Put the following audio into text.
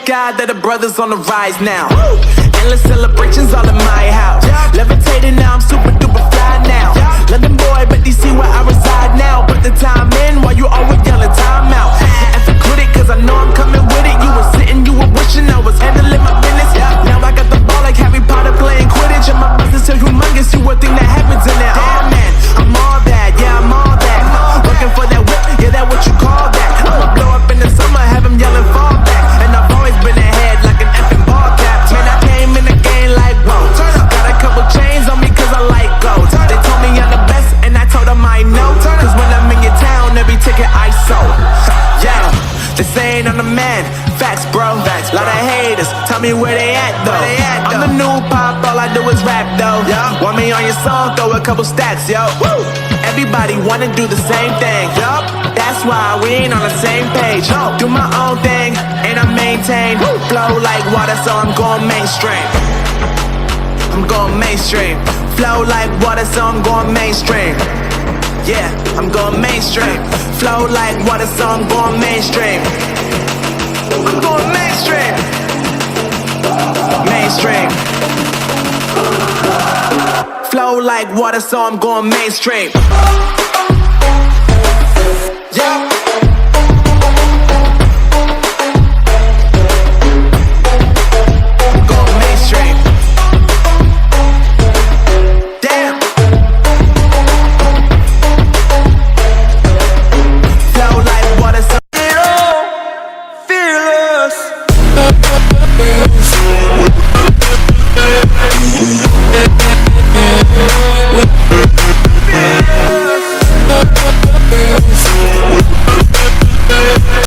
God that the brothers on the rise now. Endless celebrations all in my house. Levitating now, I'm super duper fly now. London boy, but they see where I reside now. Put the time in while you always yelling time out. And for critic, cause I know I'm coming with it. You were sitting, you were wishing I was handling my business. Now I got the ball like Harry Potter playing Quidditch. And my business so humongous, you would think that happens in there. Oh man, I'm all that, yeah, I'm all that. Looking for that whip, yeah, that what you call that. I'ma blow up in the summer, have them yelling fall back. And I've always been ahead like an effing ball cap. Man, I came in the game like, whoa. Got a couple chains on me cause I like gold. They told me I'm the best and I told them I know. Cause when I'm in your town, every ticket I sold. Yeah, they saying I'm the man. Facts, bro. Lot of haters, tell me where they at though. I'm the new pop, all I do is rap though. Want me on your song, throw a couple stacks, yo. Woo! Everybody wanna do the same thing, yup. That's why we ain't on the same page. Do my own thing, and I maintain. Flow like water, so I'm going mainstream. I'm going mainstream. Flow like water, so I'm going mainstream. Yeah, I'm going mainstream. Flow like water, so I'm going mainstream. I'm going mainstream. Mainstream. Flow like water, so I'm going mainstream. Yeah. Going mainstream. Damn. Flow like water, so fearless.